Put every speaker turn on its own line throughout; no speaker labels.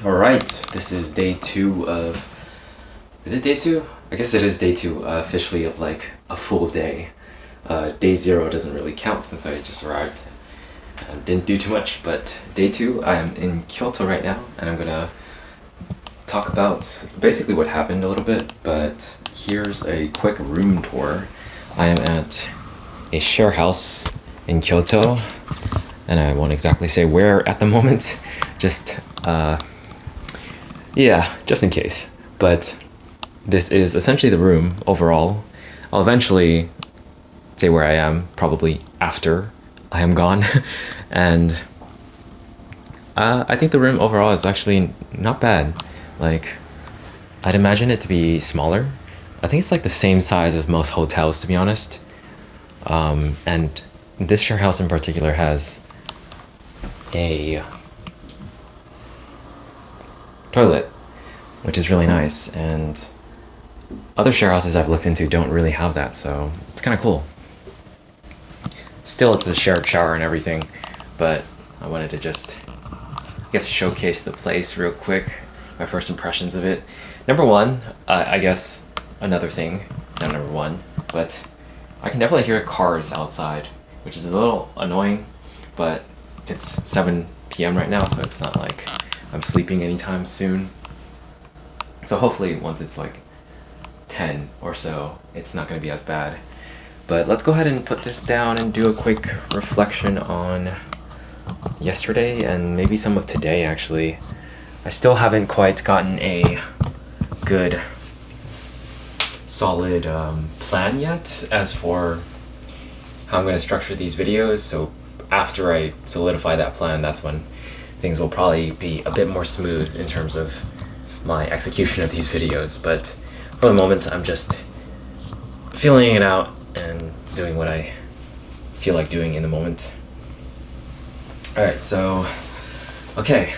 All right, this is day two of. Is it day two? I guess it is day two officially of like a full day. Day zero doesn't really count since I just arrived. Didn't do too much, but day two, I am in Kyoto right now, and I'm gonna talk about basically what happened a little bit. But here's a quick room tour. I am at a share house in Kyoto, and I won't exactly say where at the moment. Just yeah, just in case. But this is essentially the room overall. I'll eventually say where I am, probably after I am gone. And I think the room overall is actually not bad. Like, I'd imagine it to be smaller. I think it's like the same size as most hotels, to be honest. And this share house in particular has a toilet, which is really nice, and other share houses I've looked into don't really have that, so it's kind of cool. Still, it's a shared shower and everything, but I wanted to just, I guess, showcase the place real quick, my first impressions of it. Number one, I guess, another thing, not number one, but I can definitely hear cars outside, which is a little annoying, but it's 7 p.m. right now, so it's not like I'm sleeping anytime soon. So hopefully once it's like 10 or so, it's not going to be as bad. But let's go ahead and put this down and do a quick reflection on yesterday and maybe some of today, actually. I still haven't quite gotten a good solid plan yet as for how I'm going to structure these videos. So after I solidify that plan, that's when things will probably be a bit more smooth in terms of my execution of these videos. But for the moment, I'm just feeling it out and doing what I feel like doing in the moment. Alright, so, okay.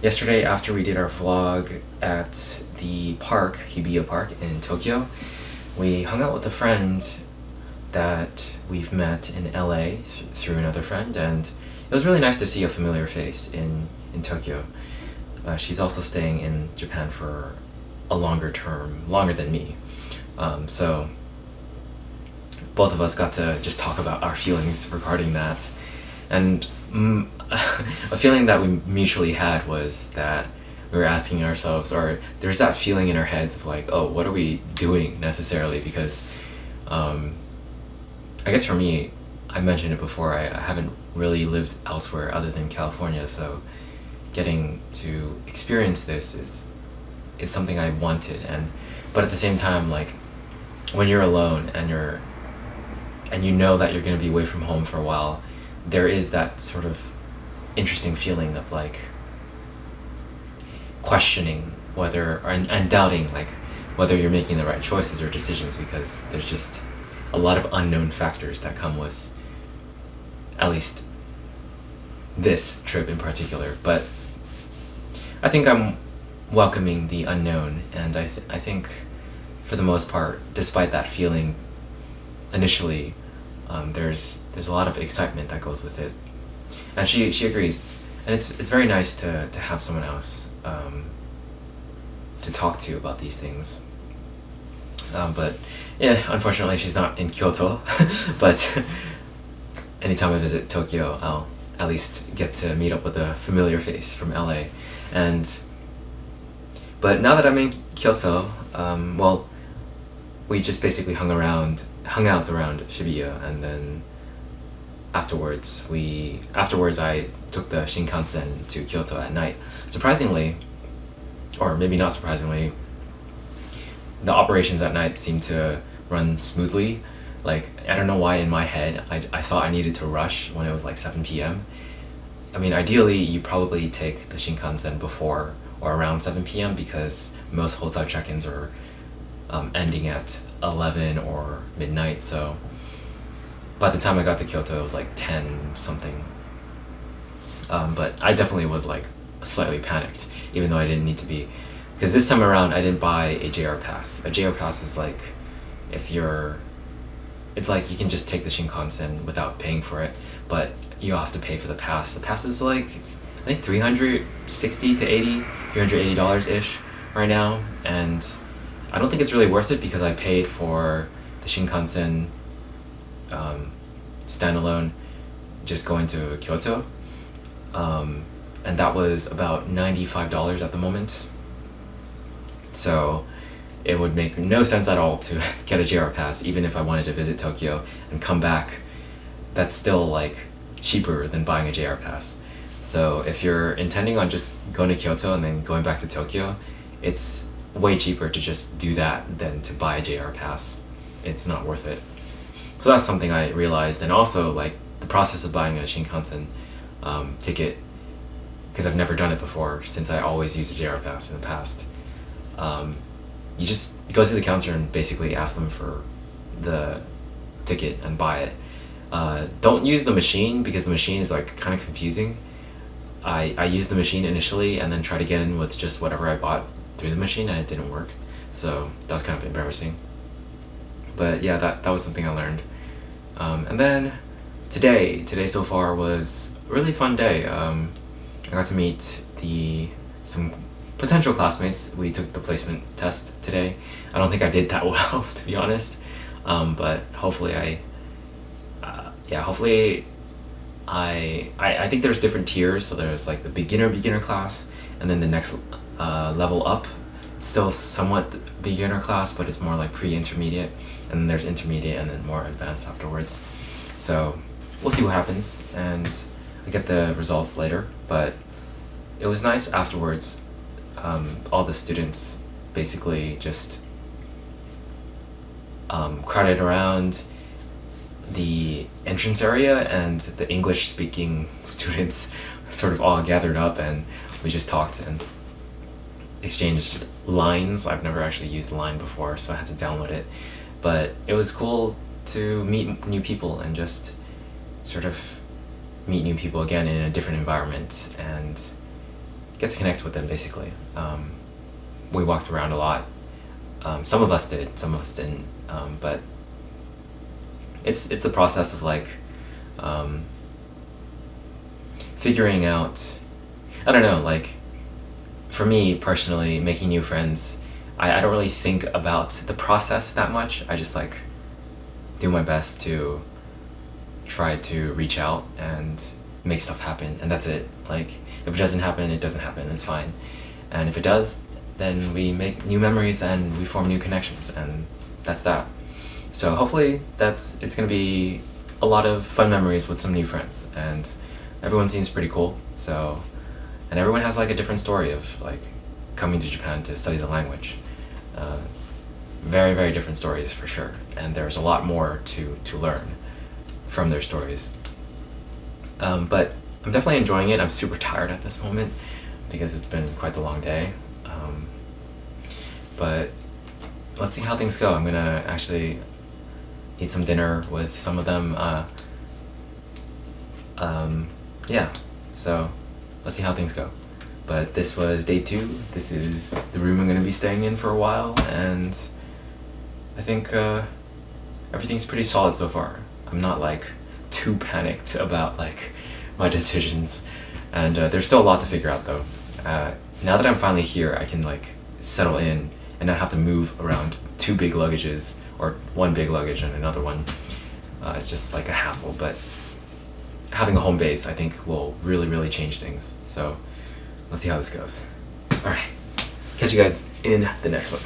Yesterday, after we did our vlog at the park, Hibiya Park in Tokyo, we hung out with a friend that we've met in LA through another friend, and it was really nice to see a familiar face in Tokyo. She's also staying in Japan for a longer term, longer than me. So both of us got to just talk about our feelings regarding that. And a feeling that we mutually had was that we were asking ourselves, or there's that feeling in our heads of like, oh, what are we doing necessarily? Because I guess for me, I mentioned it before, I haven't really lived elsewhere other than California, so getting to experience this is something I wanted. But at the same time, like, when you're alone and you know that you're going to be away from home for a while, there is that sort of interesting feeling of like questioning whether and doubting like whether you're making the right choices or decisions, because there's just a lot of unknown factors that come with at least this trip in particular. But I think I'm welcoming the unknown, and I think for the most part, despite that feeling initially, there's a lot of excitement that goes with it, and she agrees, and it's very nice to have someone else to talk to about these things. But yeah, unfortunately she's not in Kyoto, but anytime I visit Tokyo, I'll at least get to meet up with a familiar face from LA. But now that I'm in Kyoto, well, we just basically hung out around Shibuya, and then afterwards I took the Shinkansen to Kyoto at night. Surprisingly, or maybe not surprisingly, the operations at night seem to run smoothly. Like, I don't know why in my head I thought I needed to rush when it was like 7 p.m. I mean, ideally you probably take the Shinkansen before or around 7 p.m. because most hotel check-ins are ending at 11 or midnight, so by the time I got to Kyoto it was like 10 something. But I definitely was like slightly panicked, even though I didn't need to be, because this time around I didn't buy a JR pass. A JR pass is like, it's like you can just take the Shinkansen without paying for it, but you have to pay for the pass. The pass is like, I think 360 to 80, $380 ish right now, and I don't think it's really worth it because I paid for the Shinkansen standalone just going to Kyoto, and that was about $95 at the moment. So it would make no sense at all to get a JR pass, even if I wanted to visit Tokyo and come back. That's still like cheaper than buying a JR pass. So if you're intending on just going to Kyoto and then going back to Tokyo, it's way cheaper to just do that than to buy a JR pass. It's not worth it. So that's something I realized, and also like the process of buying a Shinkansen ticket, because I've never done it before since I always used a JR pass in the past. You just go to the counter and basically ask them for the ticket and buy it. Don't use the machine because the machine is like kind of confusing. I used the machine initially and then tried to get in with just whatever I bought through the machine, and it didn't work. So that was kind of embarrassing. But yeah, that was something I learned. And then today so far was a really fun day. I got to meet some potential classmates. We took the placement test today. I don't think I did that well, to be honest. But hopefully I think there's different tiers. So there's like the beginner class, and then the next level up. It's still somewhat beginner class, but it's more like pre-intermediate, and then there's intermediate and then more advanced afterwards. So we'll see what happens, and I get the results later. But it was nice afterwards. All the students basically just crowded around the entrance area, and the English-speaking students sort of all gathered up, and we just talked and exchanged lines. I've never actually used Line before, so I had to download it. But it was cool to meet new people and just sort of meet new people again in a different environment and get to connect with them, basically. We walked around a lot. Some of us did, some of us didn't. But it's a process of like figuring out, I don't know, like for me personally, making new friends, I don't really think about the process that much. I just like do my best to try to reach out and make stuff happen, and that's it. Like if it doesn't happen, it doesn't happen, it's fine. And if it does, then we make new memories and we form new connections, and that's that. So hopefully it's gonna be a lot of fun memories with some new friends, and everyone seems pretty cool. So, and everyone has like a different story of like coming to Japan to study the language. Very, very different stories for sure, and there's a lot more to learn from their stories. But I'm definitely enjoying it. I'm super tired at this moment because it's been quite the long day. But let's see how things go. I'm gonna actually eat some dinner with some of them. Yeah, so let's see how things go. But this was day 2. This is the room I'm gonna be staying in for a while, and I think everything's pretty solid so far. I'm not like too panicked about like my decisions, and there's still a lot to figure out though. Now that I'm finally here, I can like settle in and not have to move around 2 big luggages or 1 big luggage and another one. It's just like a hassle, but having a home base I think will really, really change things. So let's see how this goes. Alright, catch you guys in the next one.